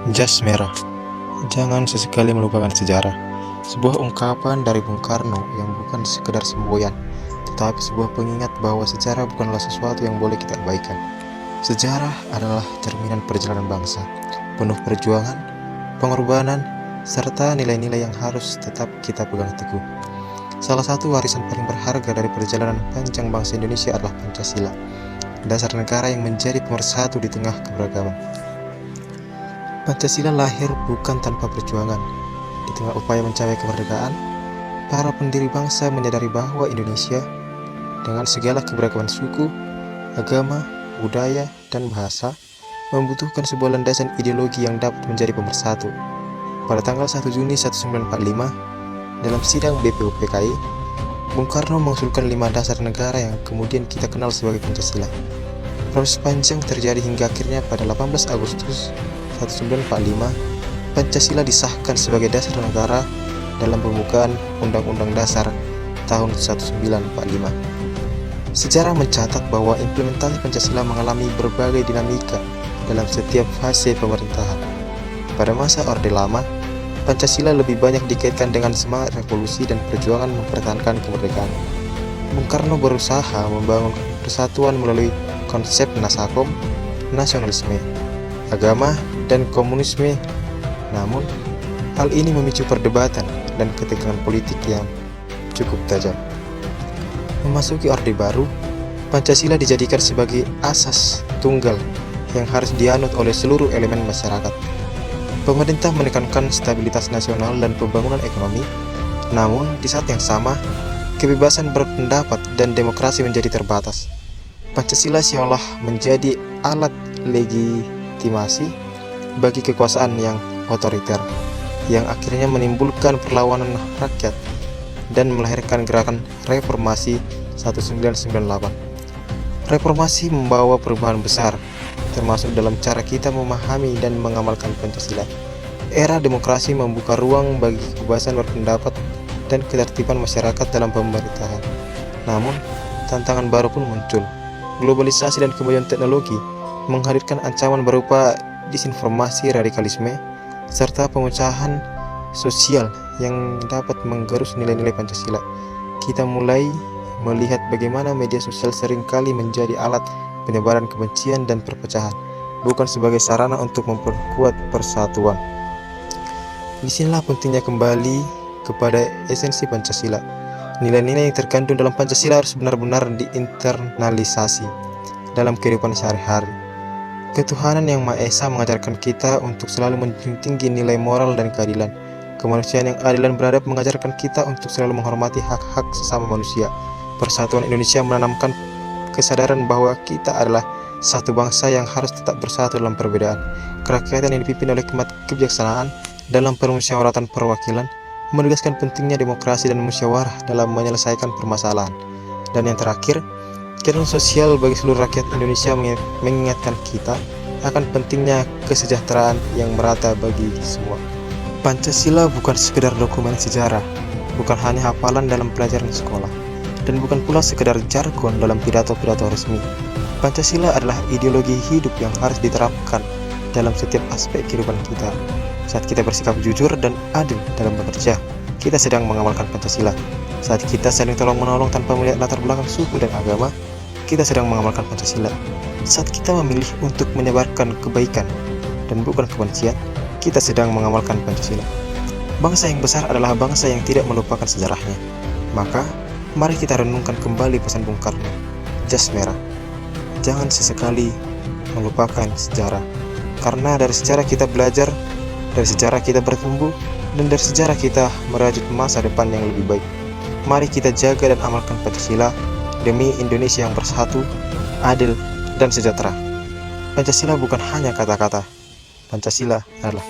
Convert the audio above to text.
Jas merah, jangan sesekali melupakan sejarah. Sebuah ungkapan dari Bung Karno yang bukan sekedar semboyan, tetapi sebuah pengingat bahwa sejarah bukanlah sesuatu yang boleh kita abaikan. Sejarah adalah cerminan perjalanan bangsa, penuh perjuangan, pengorbanan, serta nilai-nilai yang harus tetap kita pegang teguh. Salah satu warisan paling berharga dari perjalanan panjang bangsa Indonesia adalah Pancasila, dasar negara yang menjadi pemersatu di tengah keberagaman. Pancasila lahir bukan tanpa perjuangan. Di tengah upaya mencari kemerdekaan, para pendiri bangsa menyadari bahwa Indonesia, dengan segala keberagaman suku, agama, budaya, dan bahasa, membutuhkan sebuah landasan ideologi yang dapat menjadi pemersatu. Pada tanggal 1 Juni 1945, dalam sidang BPUPKI, Bung Karno mengusulkan 5 dasar negara yang kemudian kita kenal sebagai Pancasila. Proses panjang terjadi hingga akhirnya pada 18 Agustus 1945, Pancasila disahkan sebagai dasar negara dalam pembukaan Undang-Undang Dasar tahun 1945. Sejarah mencatat bahwa implementasi Pancasila mengalami berbagai dinamika dalam setiap fase pemerintahan. Pada masa Orde Lama, Pancasila lebih banyak dikaitkan dengan semangat revolusi dan perjuangan mempertahankan kemerdekaan. Bung Karno berusaha membangun persatuan melalui konsep Nasakom, nasionalisme, agama, dan komunisme. Namun, hal ini memicu perdebatan dan ketegangan politik yang cukup tajam. Memasuki Orde Baru, Pancasila dijadikan sebagai asas tunggal yang harus dianut oleh seluruh elemen masyarakat. Pemerintah menekankan stabilitas nasional dan pembangunan ekonomi, namun di saat yang sama, kebebasan berpendapat dan demokrasi menjadi terbatas. Pancasila seolah menjadi alat legitimasi bagi kekuasaan yang otoriter, yang akhirnya menimbulkan perlawanan rakyat dan melahirkan gerakan reformasi 1998. Reformasi membawa perubahan besar, termasuk dalam cara kita memahami dan mengamalkan Pancasila. Era demokrasi membuka ruang bagi kebebasan berpendapat dan ketertiban masyarakat dalam pemerintahan. Namun, tantangan baru pun muncul. Globalisasi dan kemajuan teknologi menghadirkan ancaman berupa disinformasi, radikalisme, serta pemecahan sosial yang dapat menggerus nilai-nilai Pancasila. Kita mulai melihat bagaimana media sosial seringkali menjadi alat penyebaran kebencian dan perpecahan, bukan sebagai sarana untuk memperkuat persatuan. Disinilah pentingnya kembali kepada esensi Pancasila. Nilai-nilai yang terkandung dalam Pancasila harus benar-benar diinternalisasi dalam kehidupan sehari-hari. Ketuhanan yang Maha Esa mengajarkan kita untuk selalu menjunjung tinggi nilai moral dan keadilan. Kemanusiaan yang adil dan beradab mengajarkan kita untuk selalu menghormati hak-hak sesama manusia. Persatuan Indonesia menanamkan kesadaran bahwa kita adalah satu bangsa yang harus tetap bersatu dalam perbedaan. Kerakyatan yang dipimpin oleh hikmat kebijaksanaan dalam permusyawaratan perwakilan menegaskan pentingnya demokrasi dan musyawarah dalam menyelesaikan permasalahan. Dan yang terakhir, keadilan sosial bagi seluruh rakyat Indonesia mengingatkan kita akan pentingnya kesejahteraan yang merata bagi semua. Pancasila bukan sekedar dokumen sejarah, bukan hanya hafalan dalam pelajaran sekolah, dan bukan pula sekedar jargon dalam pidato-pidato resmi. Pancasila adalah ideologi hidup yang harus diterapkan dalam setiap aspek kehidupan kita. Saat kita bersikap jujur dan adil dalam bekerja, kita sedang mengamalkan Pancasila. Saat kita saling tolong-menolong tanpa melihat latar belakang suku dan agama, kita sedang mengamalkan Pancasila. Saat kita memilih untuk menyebarkan kebaikan dan bukan kebencian, kita sedang mengamalkan Pancasila. Bangsa yang besar adalah bangsa yang tidak melupakan sejarahnya. Maka, mari kita renungkan kembali pesan Bung Karno, jas merah. Jangan sesekali melupakan sejarah. Karena dari sejarah kita belajar, dari sejarah kita bertumbuh, dan dari sejarah kita merajut masa depan yang lebih baik. Mari kita jaga dan amalkan Pancasila demi Indonesia yang bersatu, adil, dan sejahtera. Pancasila bukan hanya kata-kata. Pancasila adalah